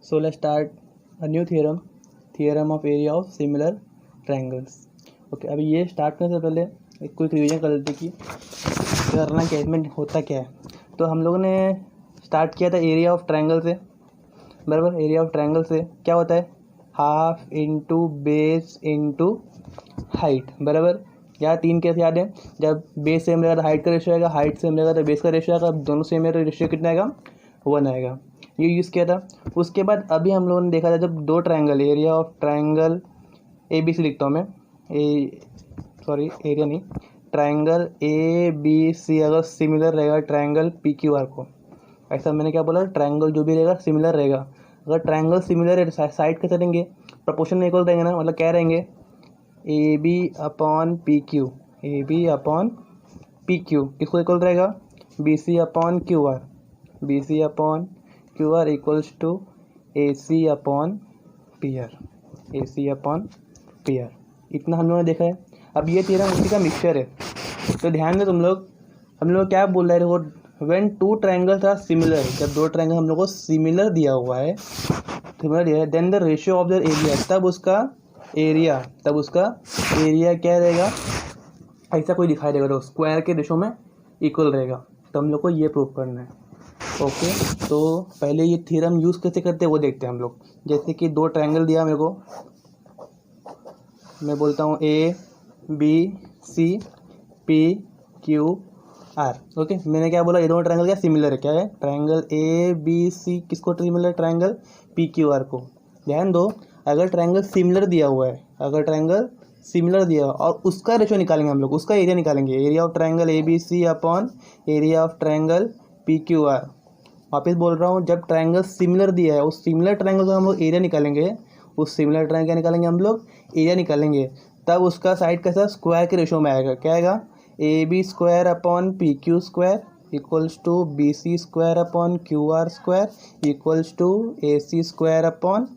So let's start a new theorem of area of similar triangles. Okay, अभी ये start करने से पहले एक क्विक रिवीजन कर लेते कि करना क्या इसमें होता क्या है। तो हम लोगों ने स्टार्ट किया था एरिया ऑफ ट्रायंगल से, बराबर। एरिया ऑफ ट्रायंगल से क्या होता है, half into base into height, बराबर। यहाँ तीन केस याद है, जब बेस सेम रहेगा तो हाइट का रेशियो आएगा, हाइट सेम रहेगा तो बेस का रेशियो आएगा, दोनों सेम है तो रेशियो कितना आएगा, 1 आएगा। ये यूज़ किया था। उसके बाद अभी हम लोगों ने देखा था जब दो triangle, area of triangle A B C लिखता हूँ मैं, एरिया नहीं, ट्रायंगल ए बी सी अगर सिमिलर रहेगा ट्रायंगल पी क्यू आर को, ऐसा मैंने क्या बोला, ट्रायंगल जो भी रहेगा सिमिलर रहेगा। अगर ट्रायंगल सिमिलर है तो साइड कैसे रहेंगे, प्रोपोर्शन में इक्वल रहेंगे ना, मतलब क्या रहेंगे, A B upon P Q, A B upon P Q किसको इक्वल रहेगा, B C upon Q R, B C upon Q R equals to A C upon P R, A C upon P R. इतना हम लोगों ने देखा है। अब ये थ्योरम उसी का मिक्सचर है, तो ध्यान दो तुम लोग। हम लोग क्या बोल रहे हैं, वो when two triangles are similar, जब दो ट्रायंगल हम लोग को सिमिलर दिया हुआ है, सिमिलर दिया है, then the ratio of the area, तब उसका एरिया क्या रहेगा, ऐसा कोई दिखाई देगा तो स्क्वायर के रेशियो में इक्वल रहेगा। तो हम लोग को ये प्रूव करना है। ओके, तो पहले ये थ्योरम यूज़ कैसे करते हैं वो देखते हैं हम लोग। जैसे कि दो ट्रायंगल दिया मेरे को, मैं बोलता हूँ A B C P Q R. Okay, मैंने क्या बोला, ये दोनों ट्रायंगल क्या सिमिलर है, क्या है, ट्रायंगल ए बी सी किसको similar, triangle P Q R को। ध्यान दो, अगर ट्रायंगल सिमिलर दिया हुआ है, अगर ट्रायंगल सिमिलर दिया और उसका रेशियो निकालेंगे हम लोग, उसका एरिया निकालेंगे, area of triangle A B C upon area of triangle P Q R. वापस बोल रहा हूँ, जब ट्रायंगल सिमिलर दिया है उस सिमिलर ट्रायंगल का हम लोग एरिया निकालेंगे, उस सिमिलर ट्रायंगल क्या निकालेंगे हम लोग, एरिया निकालेंगे, तब उसका साइड कैसा स्क्वायर के रेशियो में आएगा। क्या आएगा, A B square upon P Q square equals to B C square upon Q R square equals to A C square upon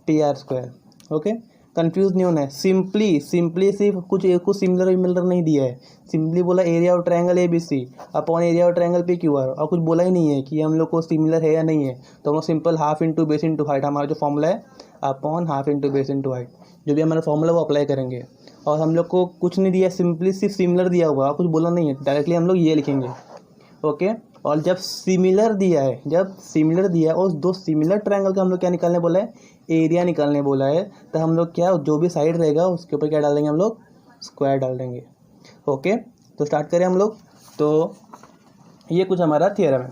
P R square. Okay, confuse नहीं होना है। सिंपली सिर्फ कुछ सिमिलर नहीं दिया है, सिंपली बोला area of triangle A B C upon area of triangle P Q R, और कुछ बोला ही नहीं है कि हम लोग को सिमिलर है या नहीं है। तो हम लोग simple half into base into height, हमारा जो फॉर्मूला है upon half into base into height, जो भी हमारा फॉर्मूला वो अप्लाई करेंगे। और हम लोग को कुछ नहीं दिया, सिंपली सिर्फ सिमिलर दिया हुआ, कुछ बोला नहीं है, डायरेक्टली हम लोग ये लिखेंगे। ओके, और जब सिमिलर दिया है और दो सिमिलर ट्रायंगल का हम लोग क्या निकालने बोला है, एरिया निकालने बोला है, तो हम लोग क्या, जो भी साइड रहेगा उसके ऊपर क्या डाल देंगे, हम लोग स्क्वायर डाल देंगे। ओके, तो स्टार्ट करें हम लोग। तो ये कुछ हमारा थियरम है।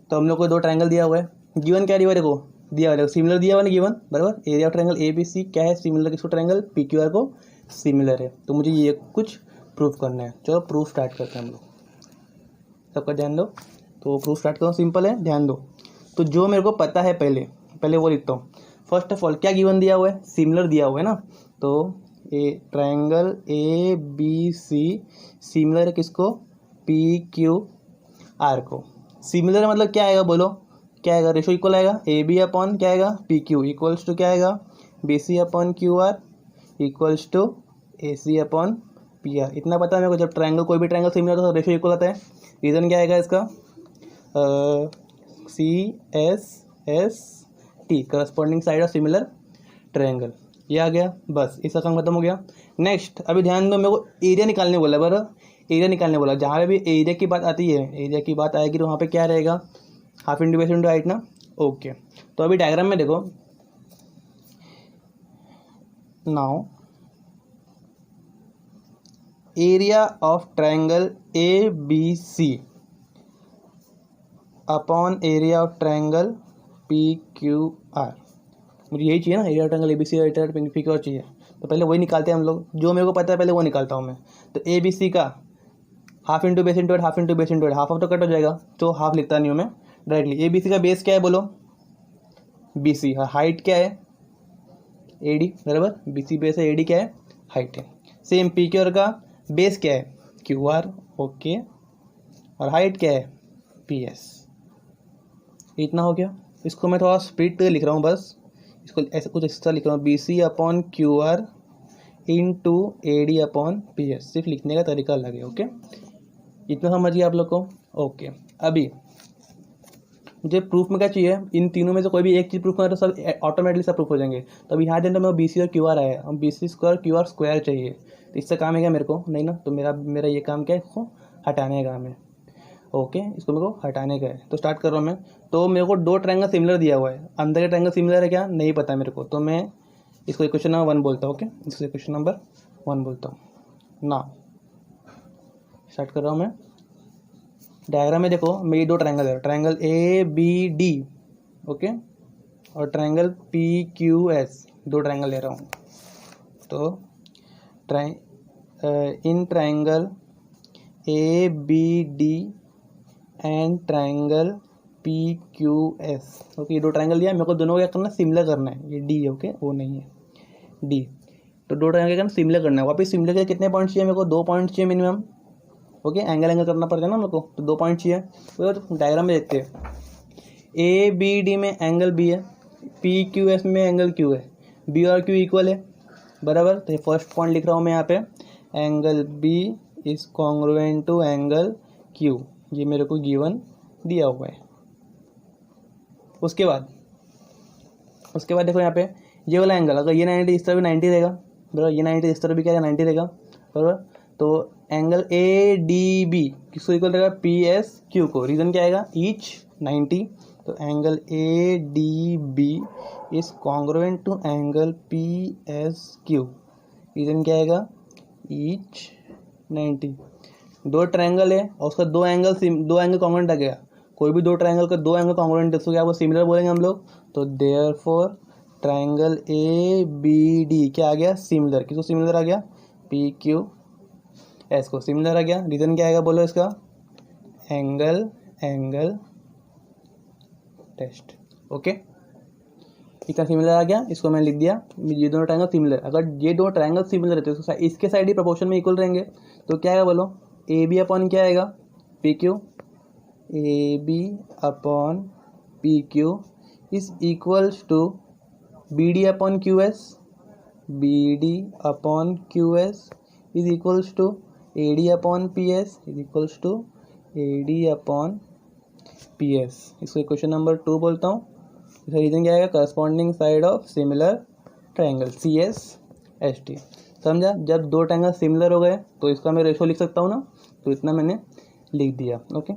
तो हम लोग को दो ट्रायंगल दिया हुआ है, गिवन क्या दिया हुआ है, देखो दिया हुआ है, सिमिलर दिया हुआ है गिवन, बराबर। Area of triangle A B C क्या है, सिमिलर किसको, ट्रायंगल पी क्यू आर को सिमिलर है। तो मुझे ये कुछ प्रूफ करना है। चलो प्रूफ स्टार्ट करते हैं हम लोग, सबका ध्यान दो। तो प्रूफ स्टार्ट करो, सिंपल है, ध्यान दो। तो जो मेरे को पता है पहले वो लिखता हूँ। फर्स्ट ऑफ ऑल क्या गिवन दिया हुआ है, सिमिलर दिया हुआ है ना। तो a triangle A B C similar है किसको, पी क्यू आर को। सिमिलर मतलब क्या आएगा, बोलो क्या आएगा, रेशो इक्वल आएगा, ए बी अपॉन क्या आएगा, पी क्यू इक्वल्स टू क्या आएगा, B C upon Q R equals to A C upon P R. इतना पता है मेरे को। जब ट्रायंगल, कोई भी ट्रायंगल सिमिलर तो रेशो इक्वल आता है। रीज़न क्या आएगा इसका, C S T, corresponding side of similar triangle. ये आ गया, बस इसका काम खत्म हो गया। नेक्स्ट अभी ध्यान दो, मेरे को एरिया निकालने बोला, बराबर, एरिया निकालने बोला। जहाँ पे भी एरिया की बात आती है, एरिया की बात आएगी तो वहाँ पे क्या रहेगा, half into base into height ना। ओके, तो अभी डायग्राम में देखो, now area of triangle A B C upon area of triangle P Q R. मुझे यही चाहिए ना, area of triangle A B C P Q R चाहिए। तो पहले वही निकालते हैं हम लोग, जो मेरे को पता है पहले वो निकालता हूँ मैं। तो ए बी सी का half into base into height, half into base into height, half तो कट हो जाएगा, तो हाफ लिखता नहीं हूँ मैं डायरेक्टली। ए बी सी का बेस क्या है, बोलो बी सी, हाइट क्या है ए डी, बराबर, बी सी बेस है, ए डी क्या है, हाइट है। सेम पी क्यू आर का बेस क्या है, क्यू आर, ओके, और हाइट क्या है, पी एस। इतना हो गया। इसको मैं थोड़ा स्प्लिट पे लिख रहा हूँ, बस इसको ऐसा कुछ एक्स्ट्रा लिख रहा हूँ, B C upon Q R into A D upon P S. सिर्फ लिखने का तरीका अलग है। ओके, इतना समझिए आप लोग को। ओके, अभी मुझे प्रूफ में क्या चाहिए, इन तीनों में से कोई भी एक चीज़ प्रूफ करें तो सब ऑटोमेटिकली सब प्रूफ हो जाएंगे। तो अभी यहाँ दिन तो मेरे को बी सी और क्यू आर आया है, अब B C square Q R square चाहिए, तो इससे काम है क्या मेरे को, नहीं ना, तो मेरा मेरा ये काम क्या है, इसको हटाने का काम है। ओके, इसको मेरे को हटाने का है, तो स्टार्ट कर रहा हूँ मैं। तो मेरे को दो ट्रायंगल सिमिलर दिया हुआ है, अंदर का ट्रायंगल सिमिलर है क्या नहीं पता मेरे को, तो मैं इसको इक्वेशन नंबर 1 बोलता हूँ। ओके, इसको इक्वेशन नंबर 1 बोलता हूँ ना। स्टार्ट कर रहा हूँ मैं। डायग्राम में देखो मेरी दो ट्रायंगल है, triangle A B D, okay, और ट्रायंगल पी क्यू एस, दो ट्रायंगल ले रहा हूँ। तो in triangle A B D and triangle P Q S, okay, ये दो ट्रायंगल दिया, मेरे को दोनों को क्या करना है, सिमिलर करना है। ये डी है, ओके, वो नहीं है डी, तो दो ट्रायंगल का सिमिलर करना है। वापस सिमिलर के कितने पॉइंट चाहिए मेरे को, 2 पॉइंट चाहिए मिनिमम। ओके, एंगल करना पड़ता है ना मेरे को, तो 2 पॉइंट चाहिए। तो डायग्राम में देखते हैं, ए बी डी में एंगल बी है, पी क्यू एस में एंगल क्यू है, बी और क्यू इक्वल है, बराबर। तो ये फर्स्ट पॉइंट लिख रहा हूँ मैं यहाँ पे, angle B is congruent to angle Q, ये मेरे को गिवन दिया हुआ है। उसके बाद देखो यहाँ पे ये वाला एंगल, अगर ये 90 इस तरह भी 90 रहेगा, बराबर, ये 90 इस तरह भी क्या है 90 रहेगा, बराबर। तो एंगल ए डी बी किसको इक्वल रहेगा, पी एस क्यू को, रीजन क्या आएगा, ईच 90। तो angle A D B is congruent to angle P S Q, reason क्या आएगा, ईच 90। दो ट्रायंगल है और उसका दो एंगल कॉन्ग्रुएंट आ गया, कोई भी दो ट्रायंगल का दो एंगल कॉन्ग्रुएंट है तो क्या वो सिमिलर बोलेंगे हम लोग। तो therefore triangle A B D क्या आ गया, सिमिलर। किसको सिमिलर आ गया, पी क्यू एस को सिमिलर आ गया। रीजन क्या आएगा बोलो इसका, एंगल टेस्ट। ओके, इतना सिमिलर आ गया, इसको मैंने लिख दिया, ये दोनों ट्रायंगल सिमिलर। अगर ये दो ट्रायंगल सिमिलर रहते तो इसके साइड ही प्रोपोर्शन में इक्वल रहेंगे, तो क्या आएगा बोलो, ए बी अपॉन क्या आएगा, P Q, A B upon P Q is equals to B D upon Q S, B D upon Q S is equals to A D upon P S is equals to A D upon P S. इसको equation number 2 बोलता हूँ। इसका reason क्या आएगा, corresponding side of similar triangle, C S S T. समझा, जब दो triangle similar हो गए तो इसका मैं रेशो लिख सकता हूँ ना, तो इतना मैंने लिख दिया। ओके,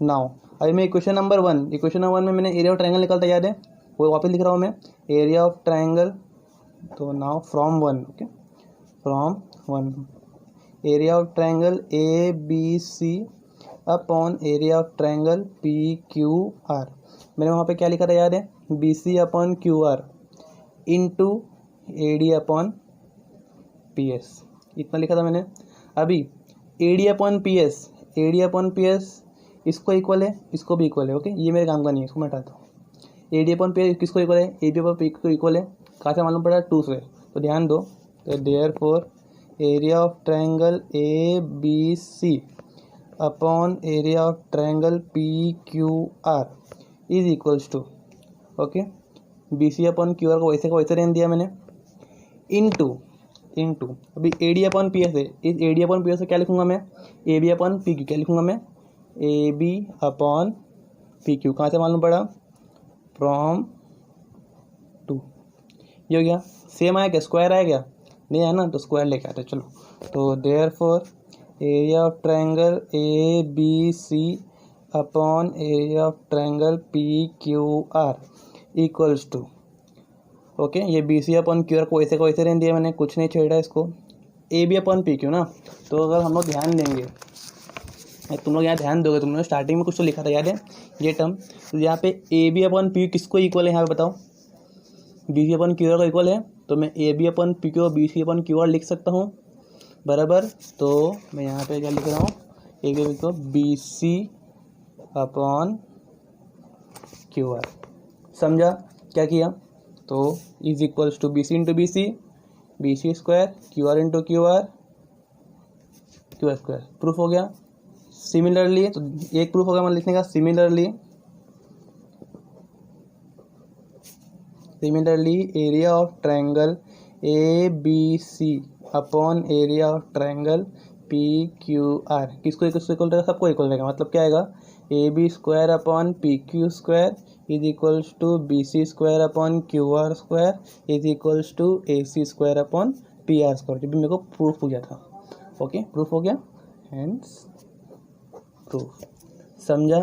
नाउ अभी मैं इक्वेशन नंबर 1 में मैंने एरिया ऑफ ट्रायंगल निकालता, याद है, वो वापस लिख रहा हूँ मैं, एरिया ऑफ ट्रायंगल। तो now from 1, okay, from 1 area of triangle A B C upon area of triangle P Q R. मैंने वहाँ पे क्या लिखा था याद है, B C upon Q R into A D upon P S, इतना लिखा था मैंने। अभी A D upon P S इसको इक्वल है, इसको भी इक्वल है। ओके, ये मेरे काम का नहीं है, इसको मैं हटाता हूँ। ए डी अपॉन पी एस किसको इक्वल है, ए बी अपॉन पी को इक्वल है, कहाँ से मालूम पड़ा, 2 से। तो ध्यान दो, तो therefore area of triangle A B C upon area of triangle P Q R is equals to, okay, B C upon Q R को वैसे का वैसे रहने दिया मैंने, इंटू अभी A D upon P S है, इस A D upon P S से क्या लिखूंगा मैं, A B upon P Q, क्या लिखूंगा मैं, A B upon P Q, कहाँ से मालूम पड़ा, फ्रॉम 2। ये हो गया, सेम आया क्या, स्क्वायर आया क्या, नहीं आया ना, तो स्क्वायर लेके आते चलो। तो therefore area of triangle A B C upon area of triangle P Q R equals to, okay, ये B C upon Q R को वैसे का वैसे रहने दिया मैंने, कुछ नहीं छेड़ा इसको, A B upon P Q ना। तो अगर हम लोग ध्यान देंगे, तुम लोग यहाँ ध्यान दोगे, तुम लोग स्टार्टिंग में कुछ तो लिखा था याद है ये टर्म, तो यहाँ पे ए बी अपॉन पी किसको इक्वल है यहाँ पे बताओ, B C upon Q R को इक्वल है, तो मैं A B upon P Q और B C upon Q R लिख सकता हूँ, बराबर। तो मैं यहाँ पे क्या लिख रहा हूँ, ए बी को B C upon Q R, समझा क्या किया, तो is equals to B C into B C square, Q R into Q R square. Proof हो गया। सिमिलरली, तो एक प्रूफ हो गया मतलब लिखने का, similarly area of triangle A B C upon area of triangle P Q R किसको इक्वल रहेगा, सबको इक्वल रहेगा। मतलब क्या आएगा, A B square upon P Q square is equals to B C square upon Q R square is equals to A C square upon P R square, जो भी मेरे को प्रूफ हो गया था। ओके, प्रूफ हो गया, हैंस प्रूफ। समझा?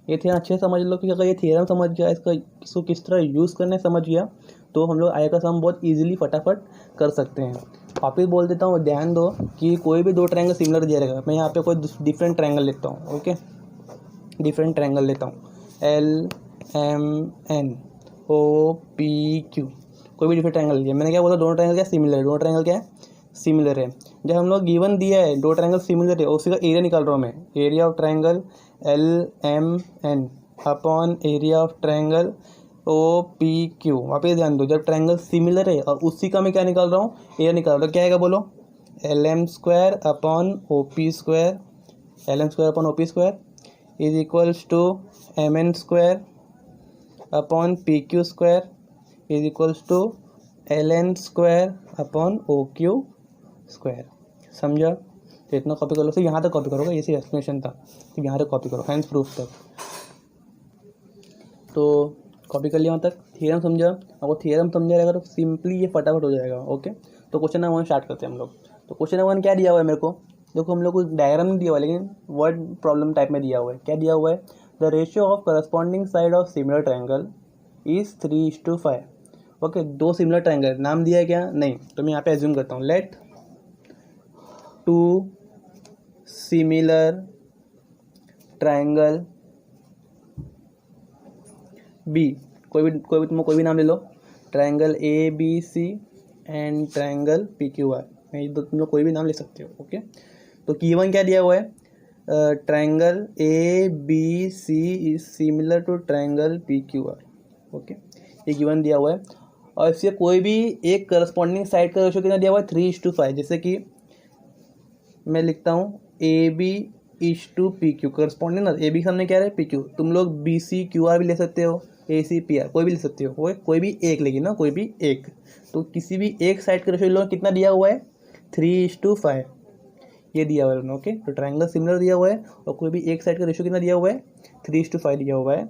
ये थ्योरम अच्छे से समझ लो कि अगर ये थ्योरम समझ गया, इसको किस तरह यूज़ करने समझ गया, तो हम लोग आय का सम बहुत इजीली फटाफट कर सकते हैं। वापिस बोल देता हूँ, ध्यान दो कि कोई भी दो ट्रायंगल सिमिलर दिया रहेगा, मैं यहाँ पे कोई डिफरेंट ट्रायंगल लेता हूँ। ओके, डिफरेंट ट्रायंगल लेता हूँ, L M N O P Q, कोई भी डिफरेंट ट्रायंगल लिया। मैंने क्या बोला, दोनों ट्रायंगल क्या सिमिलर है, दोनों ट्रायंगल क्या है सिमिलर है। जब हम लोग गिवन दिया है दो ट्रायंगल सिमिलर है, उसी का एरिया निकाल रहा हूँ मैं, area of triangle L M N upon area of triangle O P Q. वापस ध्यान दो, जब ट्रायंगल सिमिलर है और उसी का मैं क्या निकाल रहा हूँ, एरिया निकाल रहा हूँ, क्या आएगा बोलो, L M square upon O P square, L M square upon O P square is equals to M N square upon P Q square is equals to L N square upon O Q square. समझा? तो इतना copy कर लो, सिर्फ यहाँ तक copy करोगे, ये सिर्फ एक्सप्लेनेशन था, सिर्फ यहाँ तक कॉपी करो, हैंस प्रूफ तक। तो कॉपी कर लिया वहाँ तक, थ्योरम समझा। अगर थ्योरम समझा रहेगा तो सिंपली ये फटाफट हो जाएगा। ओके, तो क्वेश्चन नंबर 1 स्टार्ट करते हैं हम लोग। तो क्वेश्चन नंबर 1 क्या दिया हुआ है मेरे को, देखो हम लोग को डायग्राम नहीं दिया हुआ है, लेकिन वर्ड प्रॉब्लम टाइप में दिया हुआ है। क्या दिया हुआ है, the ratio of corresponding side of similar triangle is 3:5। Okay, दो सिमिलर ट्रायंगल, नाम दिया है क्या, नहीं, तो मैं यहाँ पे एज्यूम करता हूँ, let two similar triangle be, तुम कोई भी नाम ले लो, triangle A B C and triangle P Q R, मैं तुम लोग कोई भी नाम ले सकते हो। ओके, तो गिवन क्या दिया हुआ है, triangle A B C is similar to triangle P Q R. Okay, ये गिवन दिया हुआ है, और इससे कोई भी एक करस्पॉन्डिंग साइड का रेशियो कितना दिया हुआ है, 3:5। जैसे कि मैं लिखता हूँ A B is to P Q, corresponding ना, ए बी के सामने क्या है पी क्यू, तुम लोग बी सी क्यू आर भी ले सकते हो, ए सी पी आर कोई भी ले सकते हो, कोई भी एक लेगी ना, कोई भी एक। तो किसी भी एक साइड का रेशियो लोग कितना दिया हुआ है, 3:5 ये दिया हुआ है। ओके, तो ट्रायंगल सिमिलर दिया हुआ है और कोई भी एक साइड का रेशियो कितना दिया हुआ है, 3:5 दिया हुआ है।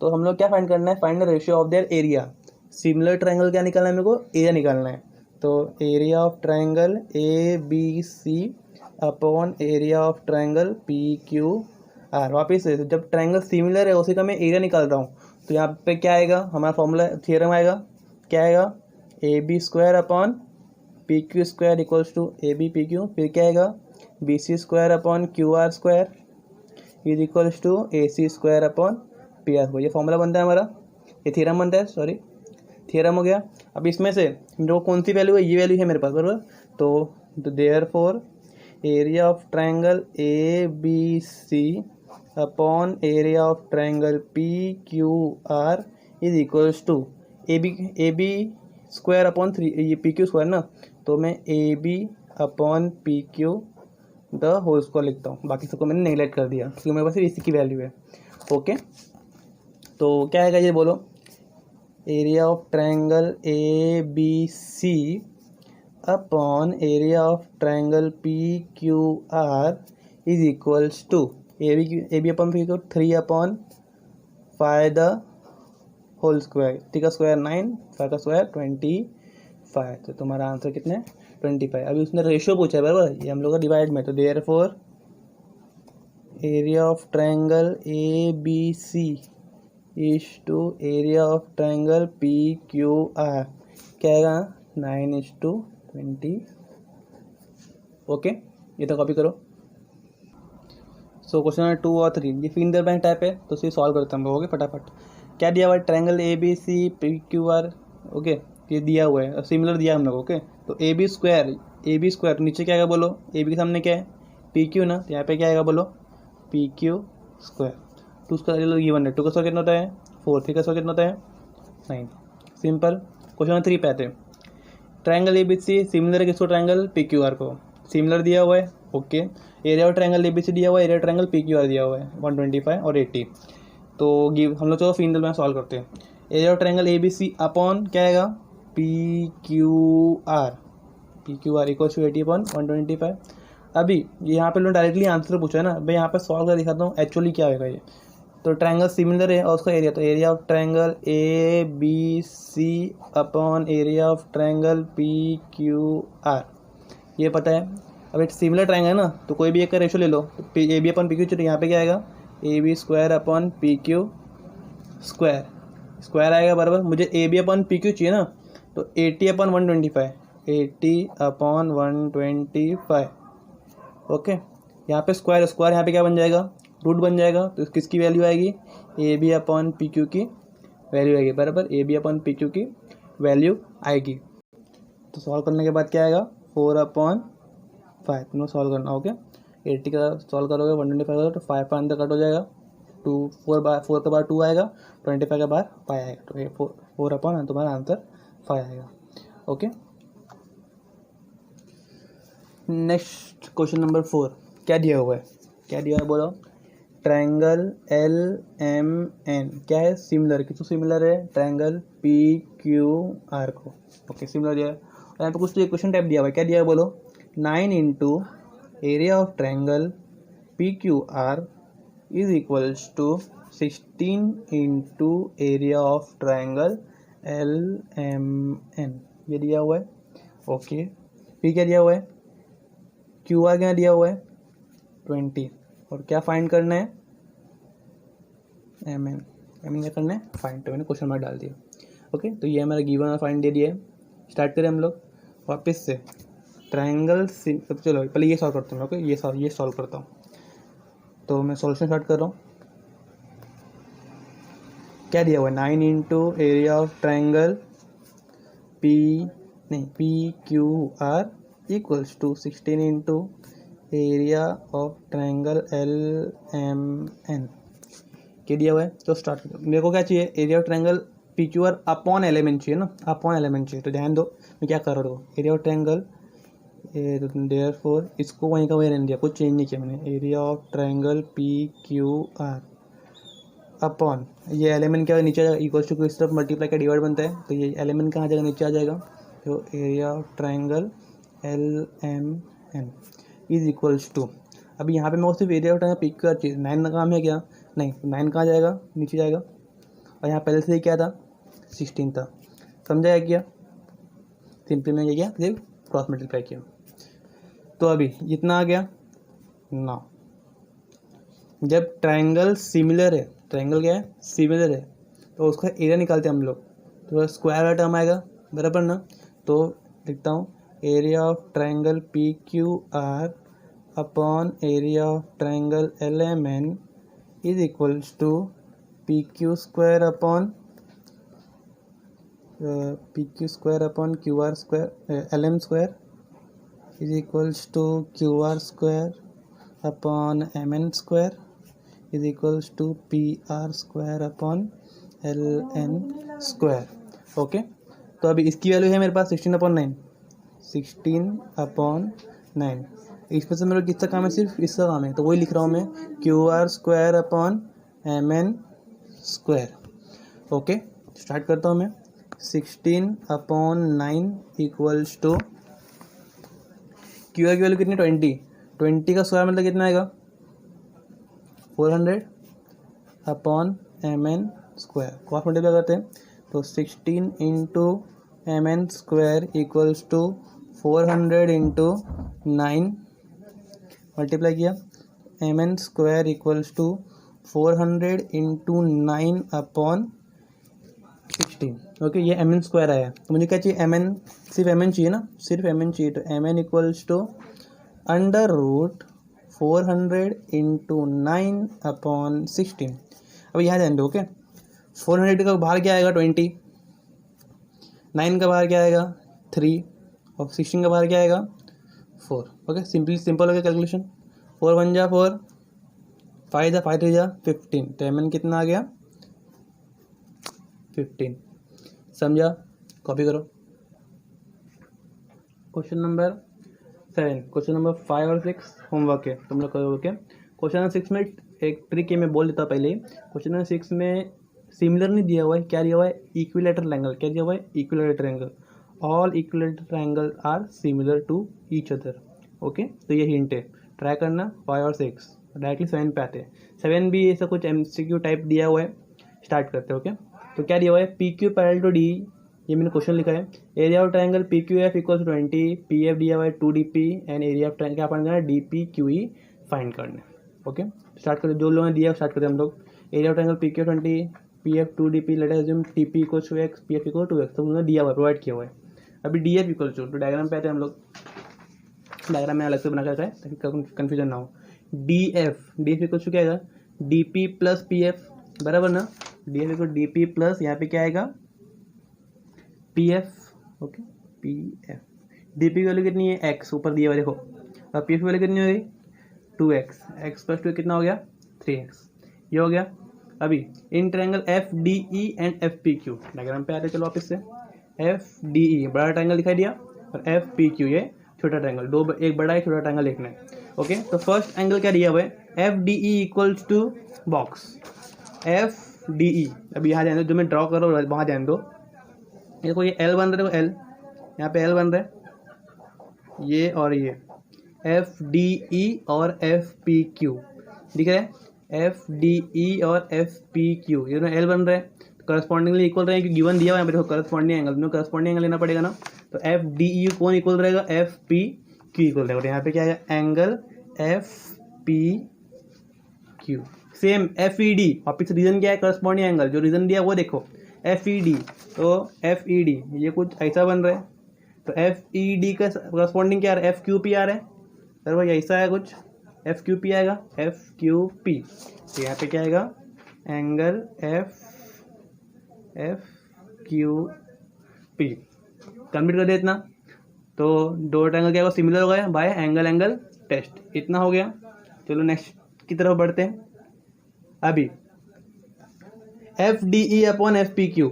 तो हम लोग क्या फाइंड करना है, find the ratio of their area. Similar triangle क्या निकालना है मेरे को, एरिया निकालना है। तो area of triangle A B C upon area of triangle P Q R. वापिस से जब ट्रायंगल सिमिलर है उसी का मैं एरिया निकाल रहा हूँ, तो यहाँ पे क्या आएगा, हमारा फॉर्मूला थ्योरम आएगा, क्या आएगा, A B square upon P Q square equals to A B P Q, फिर क्या आएगा, B C square upon Q R square is equals to A C square upon P R square. ये formula बनता है हमारा, ये theorem बनता है, सॉरी थ्योरम हो गया। अब इसमें से जो कौन सी वैल्यू है, ये वैल्यू है मेरे पास, बराबर। तो therefore area of triangle A B C upon area of triangle P Q R is equals to A B square upon 3, ये पी क्यू स्क्वायर ना, तो मैं A B upon P Q the whole square लिखता हूँ, बाकी सबको मैंने neglect कर दिया क्योंकि मेरे पास इसी की वैल्यू है। ओके, तो क्या आएगा ये बोलो, area of triangle A B C upon area of triangle P Q R is equals to A B upon P Q 3/5 the whole square, 3 का स्क्वायर 9, 5 का स्क्वायर 25। तो तुम्हारा आंसर कितने 25। अभी उसने रेशियो पूछा है, बराबर, ये हम लोग का डिवाइड में, तो therefore area of triangle A B C is to area of triangle P Q R, क्या आएगा 9:20। ओके, ये तो कॉपी करो। सो क्वेश्चन नंबर 2 और 3 ये फिंगर बैंक टाइप है, तो इसे सॉल्व करते हैं हम लोग। ओके, फटाफट। क्या दिया हुआ है, triangle A B C P Q R. Okay, ये दिया हुआ है, सिमिलर दिया है हम लोग। ओके, तो ए बी स्क्वायर नीचे क्या आएगा बोलो, ए बी के सामने क्या है पी क्यू ना, तो यहाँ पे क्या आएगा बोलो पी क्यू स्क्वायर। 2 का गिवन है, 2 का स्क्वायर कितना होता है 4, 3 का स्क्वायर कितना होता है 9। सिंपल। क्वेश्चन नंबर 3 पे आते हैं। Triangle A B C similar है किसको, ट्रायंगल पी क्यू आर को, सिमिलर दिया हुआ है। Okay, area of triangle A B C दिया हुआ है, area triangle P Q R दिया हुआ है 125 और 80। तो हम लोग चलो फिंगर में सॉल्व करते हैं। Area of triangle A B C upon क्या आएगा P Q R equal to 80/125। अभी यहाँ पे लोग डायरेक्टली आंसर पूछा है ना, मैं यहाँ पे सॉल्व कर दिखाता हूँ एक्चुअली क्या होगा ये। तो ट्रायंगल सिमिलर है और उसका एरिया, तो area of triangle A B C upon area of triangle P Q R, ये पता है। अब एक सिमिलर ट्रायंगल है ना, तो कोई भी एक का रेशो ले लो, तो A B upon P Q, तो यहाँ पे क्या आएगा A B square upon P Q square, square आएगा बराबर। मुझे A B upon P Q चाहिए ना, तो 80 अपॉन 125, 80 अपॉन 125, ओके। यहाँ पे स्क्वायर, स्क्वायर यहाँ पे क्या बन जाएगा, रूट बन जाएगा, तो किसकी वैल्यू आएगी, A B upon P Q की वैल्यू आएगी बराबर, A B upon P Q की वैल्यू आएगी। तो सॉल्व करने के बाद क्या आएगा 4/5, तुमने सॉल्व करना, ओके। 80 का सॉल्व करोगे 125 का, तो 5 का अंदर कट हो जाएगा, 4 के बाद 2 आएगा, 25 के बाद 5 आएगा, तो ये 4 तुम्हारा आंसर 5 आएगा, ओके। नेक्स्ट क्वेश्चन नंबर 4, क्या दिया हुआ है, क्या दिया है बोलो। ट्रायंगल एल एम एन क्या है, सिमिलर, किसको सिमिलर है, ट्रायंगल पी क्यू आर को, ओके सिमिलर दिया है। और यहाँ पे कुछ तो क्वेश्चन टाइप दिया हुआ है, क्या दिया है बोलो, 9 into area of triangle P Q R is equals to 16 into area of triangle L M N, ये दिया हुआ है, ओके। पी क्या दिया हुआ है, क्यू आर क्या दिया हुआ है 20, और क्या फाइंड करना है, एम एन, एम एन क्या करना है फाइंड, तो मैंने क्वेश्चन मार्क डाल दिया, ओके। तो ये हमारा गिवन और फाइंड दे दिया है। स्टार्ट करें हम लोग वापस से ट्रायंगल, चलो पहले ये सॉल्व करता हूँ, ओके, ये सॉल्व करता हूँ। तो मैं सॉल्यूशन स्टार्ट कर रहा हूँ। क्या दिया हुआ है, 9 into area of triangle P Q R equals to 16 into area of triangle L M N, क्या दिया हुआ है। तो स्टार्ट करो, मेरे को क्या चाहिए, area of triangle P Q R upon element चाहिए ना, अपॉन एलिमेंट चाहिए। तो ध्यान दो मैं क्या कर रहा हूँ, एरिया ऑफ ट्रायंगल, देयरफॉर इसको वहीं का वहीं रहने दिया, कुछ चेंज नहीं किया मैंने। Area of triangle P Q R upon, ये एलिमेंट क्या नीचे आ जाएगा, इक्वल्स टू इस तरफ मल्टीप्लाई का डिवाइड बनता है, तो ये एलिमेंट कहाँ आ जाएगा, नीचे आ जाएगा। तो area of triangle L M N is equals to, अभी यहाँ पे मैं सिर्फ area of triangle P Q R चाहिए, 9 का काम है क्या, नहीं 9 कहाँ जाएगा, नीचे जाएगा, और यहाँ पहले से ही क्या था 16 था, समझा क्या, सिंपली मैं ये किया सिर्फ क्रॉस मल्टीप्लाई किया। तो अभी इतना आ गया ना, जब ट्रायंगल सिमिलर है, ट्रायंगल क्या है सिमिलर है, तो उसका एरिया निकालते हैं हम लोग, तो स्क्वायर का टर्म आएगा बराबर ना। तो लिखता हूँ area of triangle P Q R upon area of triangle L M N is equals to P Q square upon Q R square L M square is equals to Q R square upon M N square is equals to P R square upon L N square, okay. तो अभी इसकी value है मेरे पास 16/9, 16/9, इसमें से मेरा किसका काम है, सिर्फ इसका काम है, तो वही लिख रहा हूँ मैं, Q R square upon M N square, okay. Start करता हूँ मैं, 16/9 इक्वल्स टू, क्यू आर की वैल्यू कितनी 20 का स्क्वायर मतलब कितना आएगा 400 upon M N square, cross multiply करते हैं, तो 16 into M N square equals to 400 into 9, multiply किया, M N square equals to 400 into 9 upon 16, okay. ये एम एन स्क्वायर आया, तो मुझे क्या चाहिए, एम एन, सिर्फ एम एन चाहिए ना, सिर्फ एम एन चाहिए, तो M N equals to under root 400 into 9 upon 16। अब यहाँ ध्यान दो, ओके, 400 का बाहर क्या आएगा 20, 9 का बाहर क्या आएगा 3, और 16 का बाहर क्या आएगा 4, ओके। सिंपल हो गया कैलकुलेशन, 4 1 जा 4, 5 जा 5 3 जा 15, तो एम एन कितना आ गया 15, समझा, कॉपी करो। क्वेश्चन नंबर 7, क्वेश्चन नंबर 5 और 6 होमवर्क है, तुम लोग करोगे। क्वेश्चन नंबर 6 में एक ट्रिक है, मैं बोल देता पहले ही। क्वेश्चन नंबर 6 में सिमिलर नहीं दिया हुआ है, क्या दिया हुआ है, इक्विलेटरल एंगल, क्या दिया हुआ है, equilateral angle, all equilateral angle are similar to each other, okay. तो ये हिंट है, ट्राई करना 5 और 6, डायरेक्टली 7 पे आते हैं। 7 भी ऐसा कुछ MCQ टाइप दिया हुआ है, स्टार्ट करते हैं। ओके, तो क्या दिया हुआ है, P Q parallel to D, ये मैंने क्वेश्चन लिखा है। Area of triangle P Q F equal to 20, पी एफ दिया हुआ है 2DP and area of triangle क्या फाइंड करना है, DPQE फाइंड करना है। ओके, स्टार्ट करते, जो लोगों ने दिया स्टार्ट करते हैं हम लोग। Area of triangle P Q 20, पी एफ 2DP, let us assume TP equal to x, P F equal to x, तो उन्होंने दिया हुआ है, प्रोवाइड किया हुआ है। अभी DF इक्वल टू, तो डायग्राम पे आते हैं हम लोग, डायग्राम में अलग से बना कर रखा है ताकि कन्फ्यूजन ना हो। DF इक्वल टू क्या आएगा, DP प्लस PF, बराबर ना। DF इक्वल DP प्लस यहाँ पे क्या आएगा, PF। ओके, PF, DP की वैल्यू कितनी है, x, ऊपर दिया हुआ देखो, और PF की वैल्यू कितनी हो गई, 2x, x प्लस 2 कितना हो गया, 3x, ये हो गया। अभी in triangle FDE and FPQ, diagram पे आते चलो वापस से। FDE बड़ा ट्रायंगल दिखाई दिया, और FPQ ये छोटा ट्रायंगल, दो, एक बड़ा एक छोटा ट्रायंगल देखना है। ओके, तो फर्स्ट एंगल क्या दिया हुआ है, FDE equals to box FDE। अभी यहाँ जाने दो, जो मैं ड्रॉ कर रहा हूँ वहाँ जाने दो। देखो ये L बन रहा है, देखो L, यहाँ पे L बन रहा है, ये और ये FDE और FPQ दिख रहा है, FDE और FPQ, ये L बन रहा है, करस्पॉन्डिंगली इक्वल रहेगा, क्योंकि गिवन दिया हुआ है देखो करस्पॉन्डिंग एंगल, में करस्पॉन्डिंग एंगल लेना पड़ेगा ना। तो FDE कौन इक्वल रहेगा, FPQ इक्वल रहेगा। यहाँ पे क्या है, एंगल FPQ, सेम FED, वापिस रीजन क्या है, करस्पॉन्डिंग एंगल, जो रीजन दिया वो देखो FED, तो FED ये कुछ ऐसा बन रहा है, तो FED का करस्पॉन्डिंग क्या आ रहा है, FQP आ रहा है, सर भाई ऐसा है कुछ, FQP आएगा, FQP, तो यहाँ पे क्या आएगा, एंगल FQP कंप्लीट कर दे इतना। तो दो ट्रायंगल क्या होगा, सिमिलर हो गया बाय एंगल टेस्ट, इतना हो गया। चलो नेक्स्ट की तरफ बढ़ते हैं। अभी FDE अपॉन FPQ,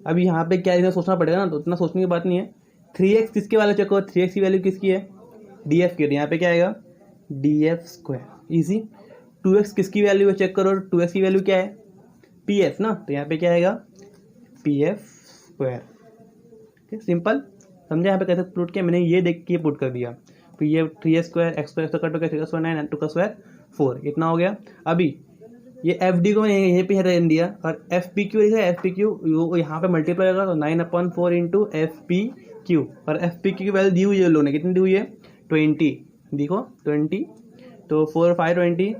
अभी यहाँ पे क्या सोचना पड़ेगा ना, तो उतना सोचने की बात नहीं है। 3x किसके वाले चेक करो, 3x की वैल्यू किसकी है, DF की, यहाँ पे क्या आएगा, DF स्क्वायर, ईजी। 2x किसकी वैल्यू है चेक करो, 2x की वैल्यू क्या है, PF ना, तो यहाँ पे क्या आएगा, PF स्क्वायर। सिंपल समझा यहाँ पे कैसे पुट किया, मैंने ये देख के पुट कर दिया। तो ये 3x square, x square cut हो गया, 3x स्क्वायर 9, 2 का स्क्वायर 4, इतना हो गया। अभी ये FD को मैंने यहीं पे रहने दिया, और FPQ है, FPQ यहाँ पे मल्टीप्लाई होगा, तो 9/4 इंटू FPQ, और FPQ की वैल्यू दी हुई है लोगों ने, कितनी दी हुई है, 20, देखो 20, तो 4 5 20,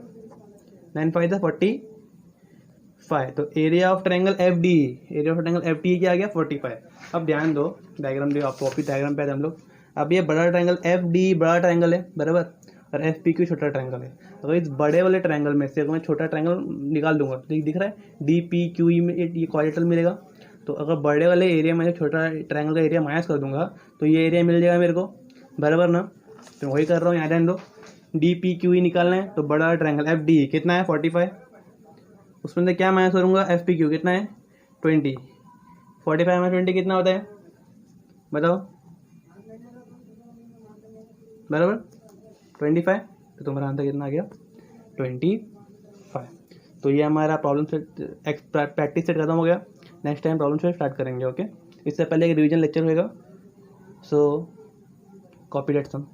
9 5 45, तो एरिया ऑफ ट्रायंगल FDE क्या आ गया, 45। अब ध्यान दो, डायग्राम दो आपको, वापिस डायग्राम पे हम लोग। अब ये बड़ा ट्रायंगल FDE बड़ा ट्रायंगल है, बराबर, और FPQ छोटा ट्रायंगल है। अगर इस बड़े वाले ट्रायंगल में से अगर मैं छोटा ट्रायंगल निकाल दूंगा, तो दिख रहा है DPQE में ये क्वाड्रेटल मिलेगा। तो अगर बड़े वाले एरिया में छोटा ट्रायंगल का एरिया माइनस कर दूंगा, तो ये एरिया मिल जाएगा मेरे को, बराबर ना। तो वही कर रहा हूँ, यहाँ ध्यान दो, DPQE निकालना है, तो बड़ा ट्रायंगल FDE कितना है, 45, उसमें से क्या माइनस करूँगा, FPQ कितना है, 20, 45 में 20 कितना होता है, बताओ, बराबर 25, तो तुम्हारा आंसर कितना आ गया, 25। तो ये हमारा प्रॉब्लम सेट प्रैक्टिस सेट खत्म हो गया। Next time problem set start करेंगे। ओके, इससे पहले एक रिवीजन लेक्चर होगा, सो कॉपी डेट सम।